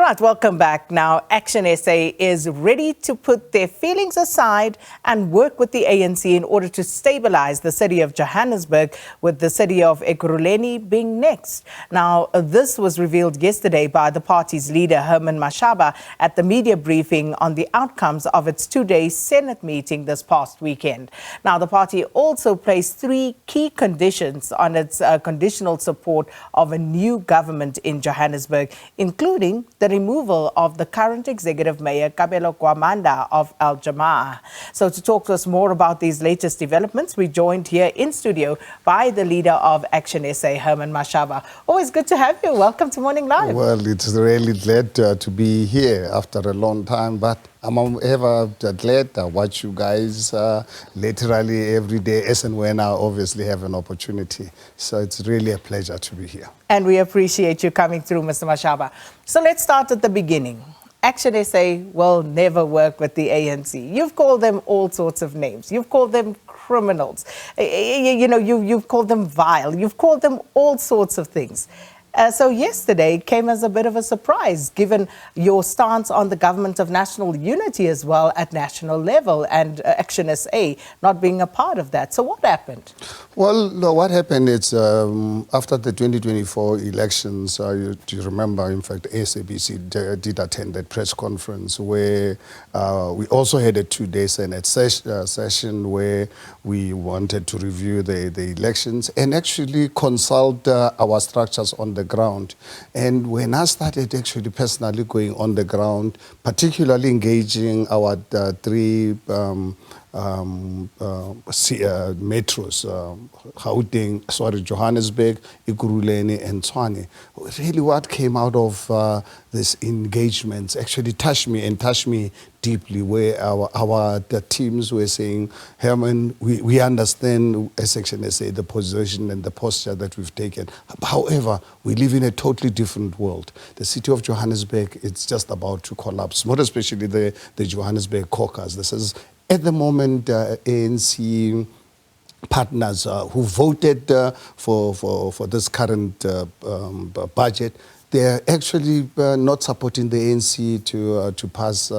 Right, welcome back. Now, ActionSA is ready to put their feelings aside and work with the ANC in order to stabilise the city of Johannesburg, with the City of Ekurhuleni being next. Now, this was revealed yesterday by the party's leader, Herman Mashaba, at the media briefing on the outcomes of its two-day Senate meeting this past weekend. Now, the party also placed three key conditions on its conditional support of a new government in Johannesburg, including the removal of the current executive mayor, Kabelo Gwamanda of Al Jamaa. So to talk to us more about these latest developments, we're joined here in studio by the leader of ActionSA, Herman Mashaba. Always good to have you. Welcome to Morning Live. Well, it's really glad to be here after a long time, but I'm ever glad to watch you guys literally every day, as and when I obviously have an opportunity. So it's really a pleasure to be here. And we appreciate you coming through, Mr. Mashaba. So let's start at the beginning. ActionSA will never work with the ANC. You've called them all sorts of names. You've called them criminals. You've called them vile. You've called them all sorts of things. So yesterday came as a bit of a surprise, given your stance on the government of national unity as well at national level, and ActionSA not being a part of that. So what happened? Well, no, what happened is after the 2024 elections, do you remember, in fact, SABC did attend that press conference where we also had a two-day Senate session where we wanted to review the elections and actually consult our structures on the ground. And when I started actually personally going on the ground, particularly engaging our three metros, Johannesburg, Ekurhuleni and Tshwane. Really what came out of this engagements actually touched me deeply, where the teams were saying, Herman, we understand as ActionSA the position and the posture that we've taken. However, we live in a totally different world. The city of Johannesburg, it's just about to collapse, more especially the Johannesburg caucus. This is at the moment, ANC partners who voted for this current budget, they're actually not supporting the ANC to pass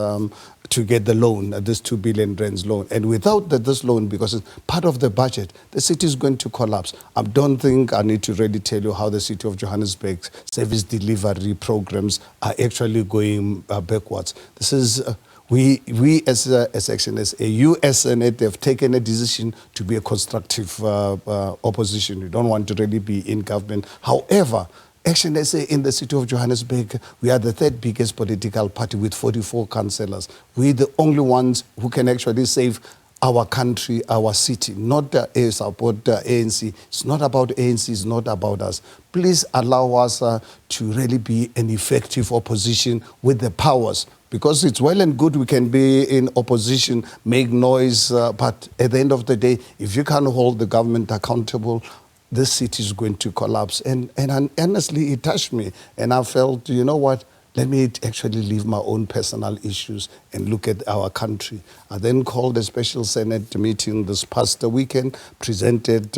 to get the loan, this 2 billion rands loan. And without this loan, because it's part of the budget, the city is going to collapse. I don't think I need to really tell you how the City of Johannesburg service delivery programs are actually going backwards. This is we as ActionSA, you as Senate, have taken a decision to be a constructive opposition. We don't want to really be in government. However, ActionSA in the City of Johannesburg, we are the third biggest political party with 44 councillors. We're the only ones who can actually save our country, our city, not support ANC. It's not about ANC, it's not about us. Please allow us to really be an effective opposition with the powers. Because it's well and good we can be in opposition, make noise, but at the end of the day, if you can't hold the government accountable, this city is going to collapse. And honestly, it touched me. And I felt, you know what, let me actually leave my own personal issues and look at our country. I then called a special Senate meeting this past weekend, presented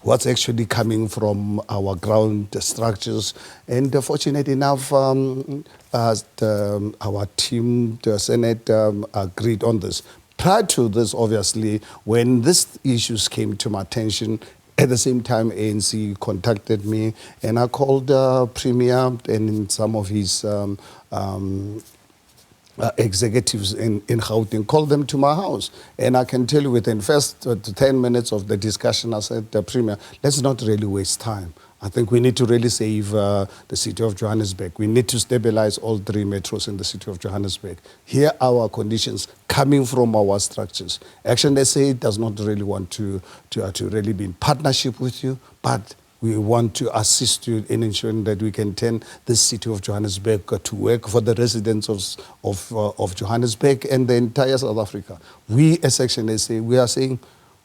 what's actually coming from our ground structures. And fortunate enough, our team, the Senate, agreed on this. Prior to this, obviously, when these issues came to my attention, at the same time, ANC contacted me, and I called Premier and some of his executives in Gauteng, called them to my house. And I can tell you within first 10 minutes of the discussion, I said, Premier, let's not really waste time. I think we need to really save the City of Johannesburg. We need to stabilize all three metros in the City of Johannesburg. Here are our conditions coming from our structures. ActionSA does not really want to really be in partnership with you, but we want to assist you in ensuring that we can turn the City of Johannesburg to work for the residents of Johannesburg and the entire South Africa. We as ActionSA, we are saying,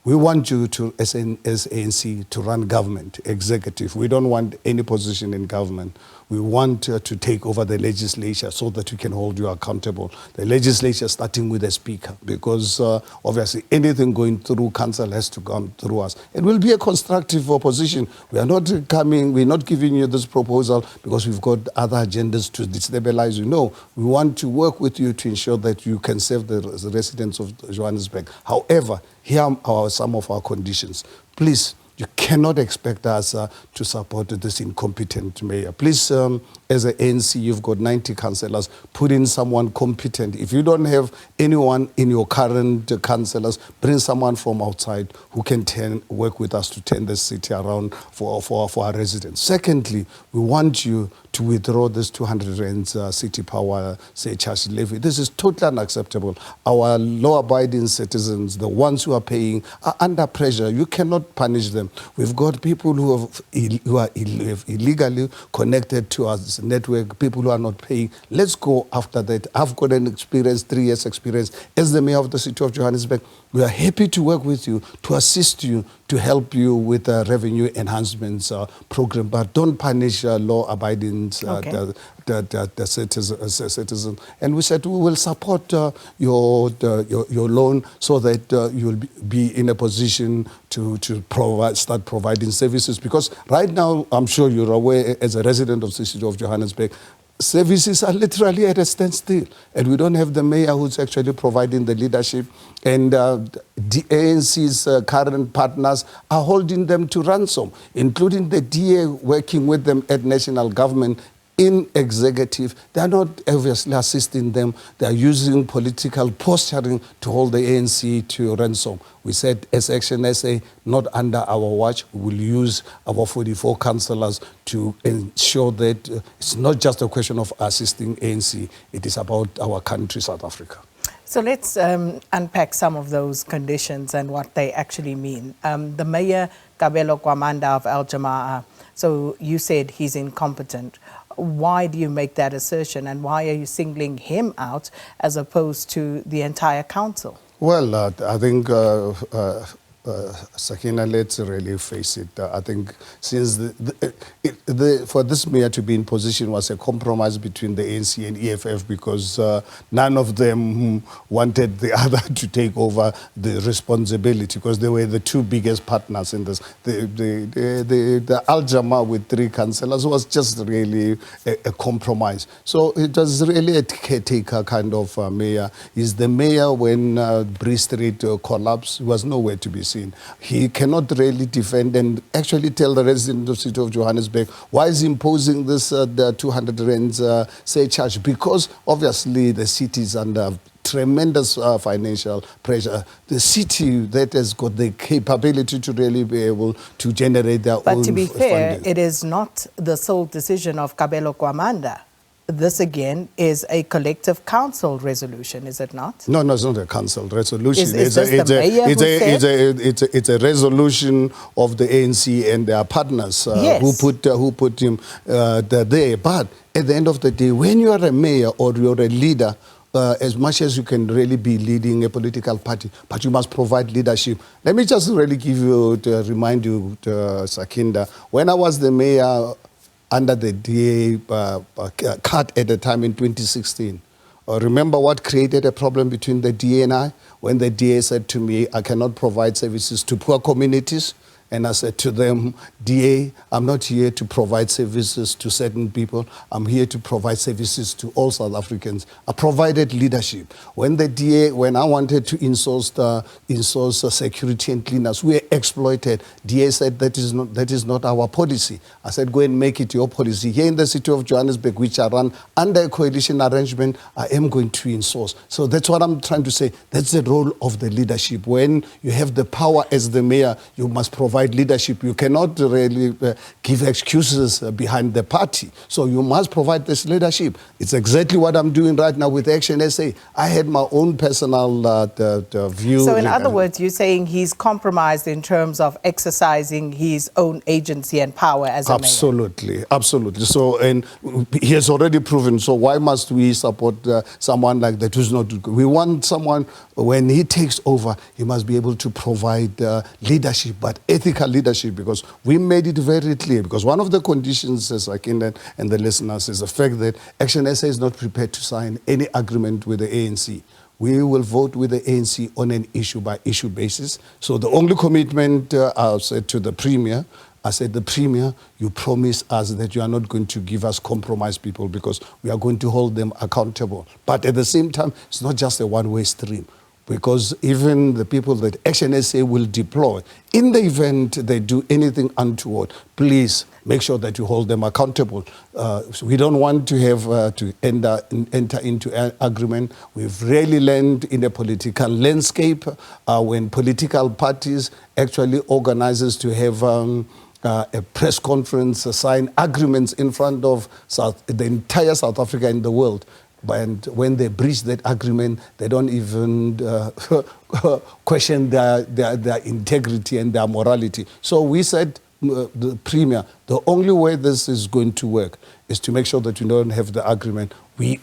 we want you to, as ANC, to run government, executive. We don't want any position in government. we want to take over the legislature so that we can hold you accountable. The legislature starting with the speaker, because obviously anything going through council has to come through us. It will be a constructive opposition. We're not giving you this proposal because we've got other agendas to destabilize you. No, we want to work with you to ensure that you can serve the residents of Johannesburg. However, here are some of our conditions. Please, you cannot expect us to support this incompetent mayor. Please, as an ANC, you've got 90 councillors. Put in someone competent. If you don't have anyone in your current councillors, bring someone from outside who can work with us to turn the city around for our residents. Secondly, we want you to withdraw this 200 rand city power surcharge levy. This is totally unacceptable. Our law-abiding citizens, the ones who are paying, are under pressure. You cannot punish them. We've got people who are illegally connected to our network, people who are not paying. Let's go after that. I've got an experience, 3 years experience, as the mayor of the City of Johannesburg. We are happy to work with you, to assist you, to help you with the revenue enhancements program, but don't punish law-abiding the citizens. And we said we will support your loan so that you will be in a position to start providing services. Because right now, I'm sure you're aware, as a resident of the City of Johannesburg, services are literally at a standstill, and we don't have the mayor who's actually providing the leadership, and the ANC's current partners are holding them to ransom, including the DA working with them at national government in executive. They are not obviously assisting them. They are using political posturing to hold the ANC to ransom. We said, as ActionSA, not under our watch, we will use our 44 councillors to ensure that it's not just a question of assisting ANC, it is about our country, South Africa. So let's unpack some of those conditions and what they actually mean. The mayor, Kabelo Gwamanda of Al Jamaa, so you said he's incompetent. Why do you make that assertion, and why are you singling him out as opposed to the entire council? Well, I think, Sakina, let's really face it. I think since for this mayor to be in position was a compromise between the ANC and EFF, because none of them wanted the other to take over the responsibility, because they were the two biggest partners in this. The Al Jamaa with 3 councillors was just really a compromise. So it was really a caretaker kind of mayor. He's the mayor when Bree Street collapsed, he was nowhere to be seen. He cannot really defend and actually tell the residents of the City of Johannesburg why is he imposing this the 200 rand surcharge, because obviously the city is under tremendous financial pressure. The city that has got the capability to really be able to generate their own funding. But to be fair, it is not the sole decision of Kabelo Gwamanda. This, again, is a collective council resolution, is it not? No, it's not a council resolution. It's a resolution of the ANC and their partners who put him there. But at the end of the day, when you are a mayor or you're a leader, as much as you can really be leading a political party, but you must provide leadership. Let me just really remind you, Sakinda, when I was the mayor under the DA cut at the time in 2016. Remember what created a problem between the DA and I? When the DA said to me, I cannot provide services to poor communities. And I said to them, DA, I'm not here to provide services to certain people. I'm here to provide services to all South Africans. I provided leadership. When I wanted to insource security and cleaners, we were exploited. DA said that is not our policy. I said, go and make it your policy. Here in the City of Johannesburg, which I run under a coalition arrangement, I am going to insource. So that's what I'm trying to say. That's the role of the leadership. When you have the power as the mayor, you must provide leadership. You cannot really give excuses behind the party. So you must provide this leadership. It's exactly what I'm doing right now with ActionSA. I had my own personal view. So in other words, you're saying he's compromised in terms of exercising his own agency and power as a mayor? Absolutely. So, and he has already proven, so why must we support someone like that who's not good? We want someone, when he takes over, he must be able to provide leadership, but at ethical leadership, because we made it very clear, because one of the conditions, as I can and the listeners, is the fact that ActionSA is not prepared to sign any agreement with the ANC. We will vote with the ANC on an issue-by-issue basis. So the only commitment I said to the Premier, I said, the Premier, you promise us that you are not going to give us compromised people, because we are going to hold them accountable. But at the same time, it's not just a one-way stream, because even the people that ActionSA will deploy, in the event they do anything untoward, please make sure that you hold them accountable. So we don't want to have to enter into an agreement. We've really learned in the political landscape when political parties actually organizes to have a press conference, sign agreements in front of the entire South Africa and the world. And when they breach that agreement, they don't even question their integrity and their morality. So we said, the Premier, the only way this is going to work is to make sure that you don't have the agreement. So as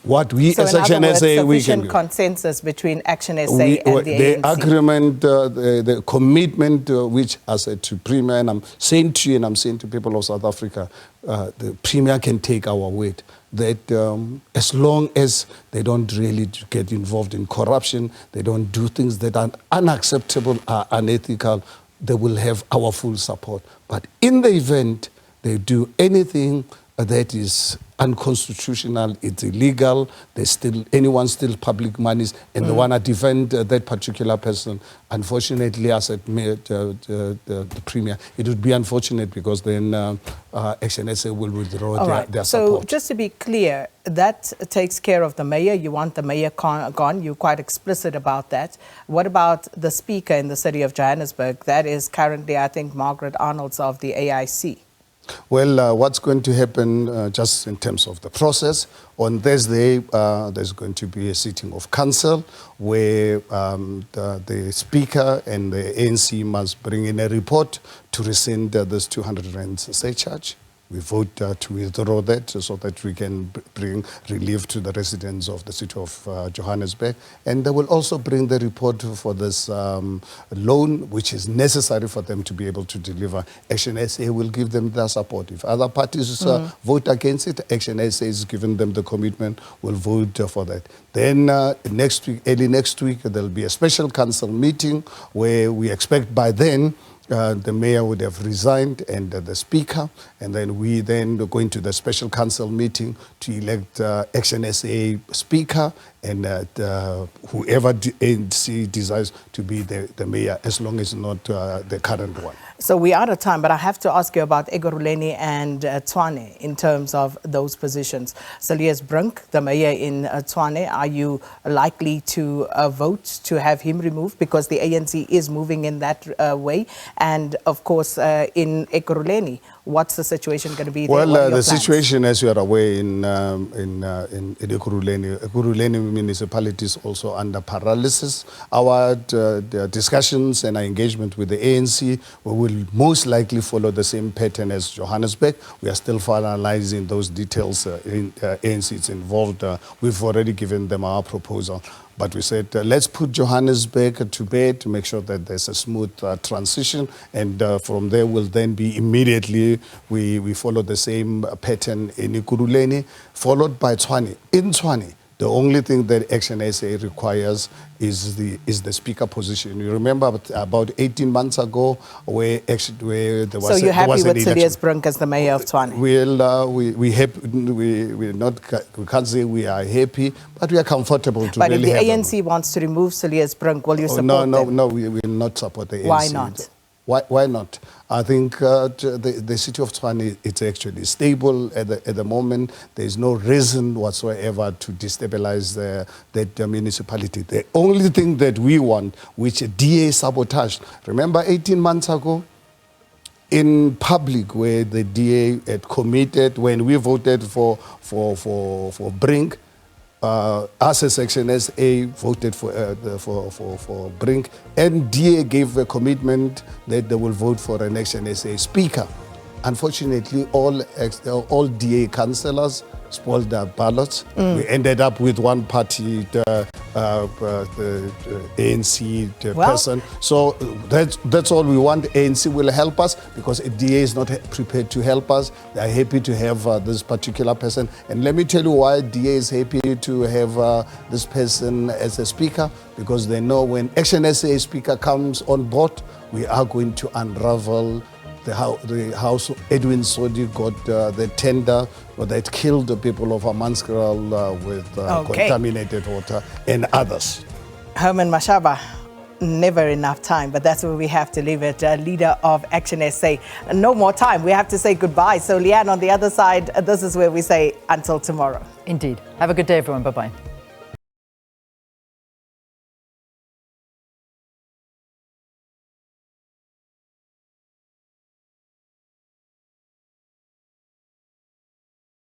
ActionSA, we can consensus between ActionSA and the ANC. The agreement, the commitment, which I said to Premier, and I'm saying to you, and I'm saying to people of South Africa, the Premier can take our weight. That as long as they don't really get involved in corruption, they don't do things that are unacceptable, are unethical, they will have our full support. But in the event they do anything that is unconstitutional, it's illegal, anyone steals public monies, and they want to defend that particular person, unfortunately, as the Premier, it would be unfortunate, because then ActionSA will withdraw their support. So just to be clear, that takes care of the mayor. You want the mayor gone. You're quite explicit about that. What about the speaker in the city of Johannesburg? That is currently, I think, Margaret Arnold's of the AIC. Well, what's going to happen just in terms of the process, on Thursday there's going to be a sitting of council where the speaker and the ANC must bring in a report to rescind this 200 rand surcharge. We vote to withdraw that so that we can bring relief to the residents of the City of Johannesburg. And they will also bring the report for this loan, which is necessary for them to be able to deliver. ActionSA will give them their support. If other parties vote against it, ActionSA is giving them the commitment, will vote for that. Then next week, early next week, there'll be a special council meeting where we expect by then the mayor would have resigned and the speaker, and then we then go into the special council meeting to elect ActionSA speaker and whoever ANC desires to be the mayor, as long as not the current one. So we're out of time, but I have to ask you about Ekurhuleni and Tshwane in terms of those positions. Stabilise Brink, the mayor in Tshwane, are you likely to vote to have him removed, because the ANC is moving in that way? And of course, in Ekurhuleni, what's the situation going to be there? Well, the situation, as you are aware, in Ekurhuleni municipality is also under paralysis. Our discussions and our engagement with the ANC, we will most likely follow the same pattern as Johannesburg. We are still finalizing those details. ANC is involved. We've already given them our proposal. But we said, let's put Johannesburg to bed to make sure that there's a smooth transition. And from there, we'll then be immediately, we follow the same pattern in Ekurhuleni, followed by Tshwane. In Tshwane, the only thing that ActionSA requires is the speaker position. You remember about 18 months ago where there was So you're happy with Stabilise Brink as the mayor of Tshwane? We can't say we are happy, but we are comfortable to but really have. But if the ANC wants to remove Stabilise Brink, will you support them? No, we will not support the ANC. Why not? Why not? I think the city of Tshwane, it's actually stable at the moment. There's no reason whatsoever to destabilize that municipality. The only thing that we want, which DA sabotaged, remember 18 months ago, in public, where the DA had committed, when we voted for Brink, us as ActionSA voted for Brink, and DA gave a commitment that they will vote for an ActionSA speaker. Unfortunately, all DA councillors spoiled the ballots. We ended up with one party, the ANC person. So that's all we want. ANC will help us because DA is not prepared to help us. They are happy to have this particular person. And let me tell you why DA is happy to have this person as a speaker, because they know when ActionSA speaker comes on board, we are going to unravel the house. Edwin Sodi got the tender that killed the people of Amanskral with contaminated water and others. Herman Mashaba, never enough time, but that's where we have to leave it. Leader of ActionSA, no more time. We have to say goodbye. So Leanne, on the other side, this is where we say until tomorrow. Indeed. Have a good day, everyone. Bye-bye.